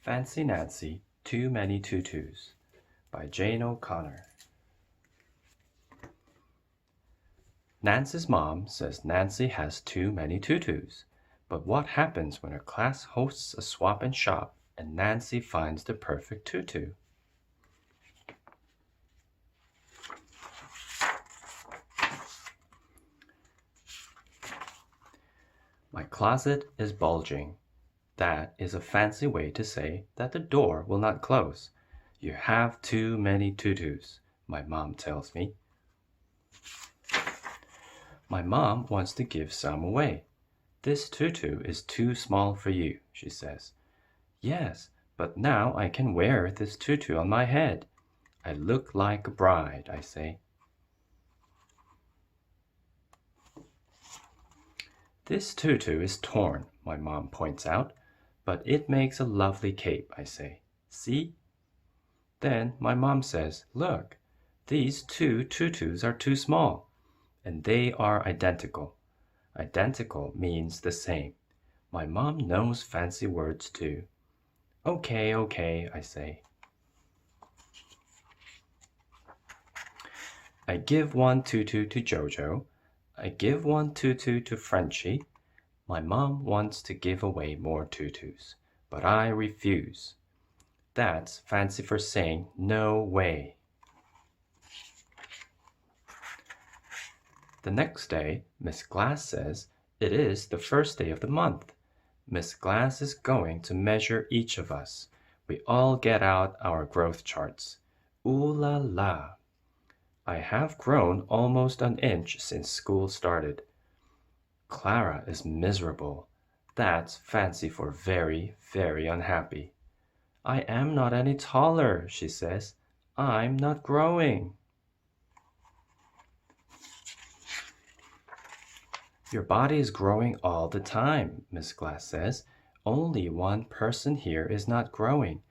Fancy Nancy, Too Many Tutus by Jane O'Connor. Nancy's mom says Nancy has too many tutus. But what happens when her class hosts a swap and shop and Nancy finds the perfect tutu? My closet is bulging. That is a fancy way to say that the door will not close. You have too many tutus, my mom tells me. My mom wants to give some away. This tutu is too small for you, she says. Yes, but now I can wear this tutu on my head. I look like a bride, I say. This tutu is torn, my mom points out, but it makes a lovely cape, I say. See? Then my mom says, look, these two tutus are too small, and they are identical. Identical means the same. My mom knows fancy words too. Okay, I say. I give one tutu to Jojo. I give one tutu to Frenchie. My mom wants to give away more tutus, but I refuse. That's fancy for saying no way. The next day, Miss Glass says it is the first day of the month. Miss Glass is going to measure each of us. We all get out our growth charts. Ooh la la! I have grown almost an inch since school started. Clara is miserable. That's fancy for very, very unhappy. I am not any taller, she says. I'm not growing. Your body is growing all the time, Miss Glass says. Only one person here is not growing.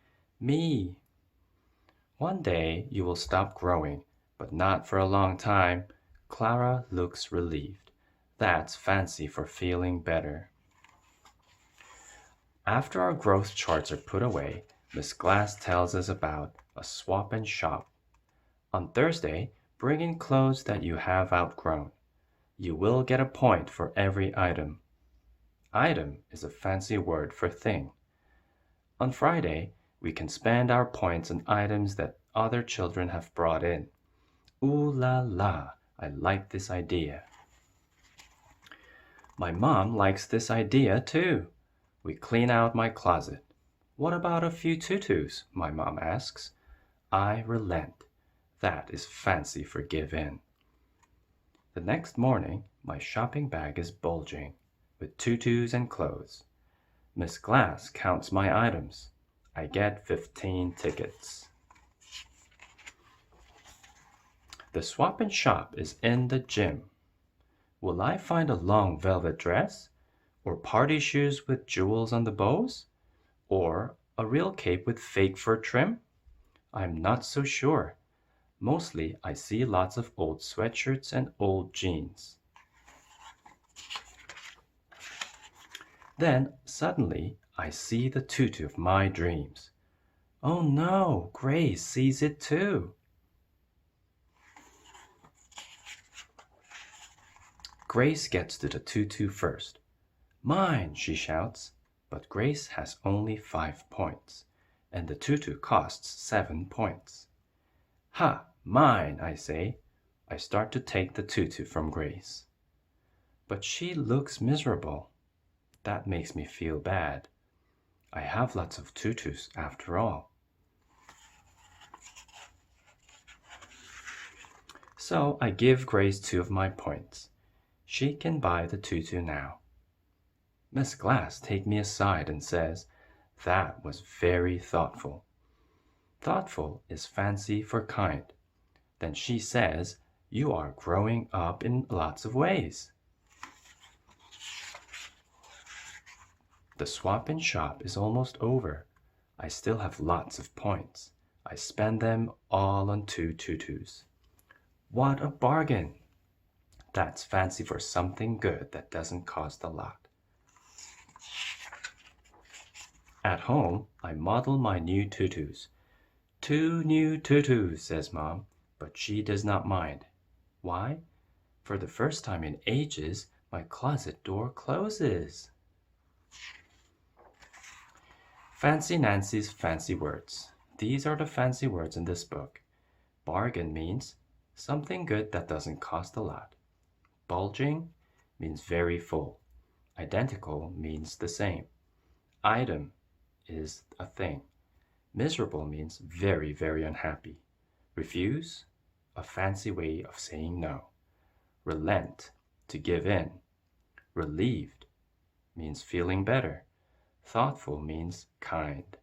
Me. One day you will stop growing, but not for a long time. Clara looks relieved. That's fancy for feeling better. After our growth charts are put away, Miss Glass tells us about a swap and shop. On Thursday, bring in clothes that you have outgrown. You will get a point for every item. Item is a fancy word for thing. On Friday, we can spend our points on items that other children have brought in. Ooh la la, I like this idea. My mom likes this idea too. We clean out my closet. What about a few tutus? My mom asks. I relent. That is fancy for give in. The next morning, my shopping bag is bulging with tutus and clothes. Miss Glass counts my items. I get 15 tickets. The swap and shop is in the gym. Will I find a long velvet dress? Or party shoes with jewels on the bows? Or a real cape with fake fur trim? I'm not so sure. Mostly, I see lots of old sweatshirts and old jeans. Then, suddenly, I see the tutu of my dreams. Oh no, Grace sees it too. Grace gets to the tutu first. Mine, she shouts, but Grace has only 5 points, and the tutu costs 7 points. Ha! Mine, I say. I start to take the tutu from Grace. But she looks miserable. That makes me feel bad. I have lots of tutus after all. So I give Grace 2 of my points. She can buy the tutu now. Miss Glass takes me aside and says, that was very thoughtful. Thoughtful is fancy for kind. Then she says, you are growing up in lots of ways. The swap and shop is almost over. I still have lots of points. I spend them all on 2 tutus. What a bargain! That's fancy for something good that doesn't cost a lot. At home, I model my new tutus. 2 new tutus, says Mom, but she does not mind. Why? For the first time in ages, my closet door closes. Fancy Nancy's fancy words. These are the fancy words in this book. Bargain means something good that doesn't cost a lot. Bulging means very full. Identical means the same. Item is a thing. Miserable means very, very unhappy. Refuse, a fancy way of saying no. Relent, to give in. Relieved means feeling better. Thoughtful means kind.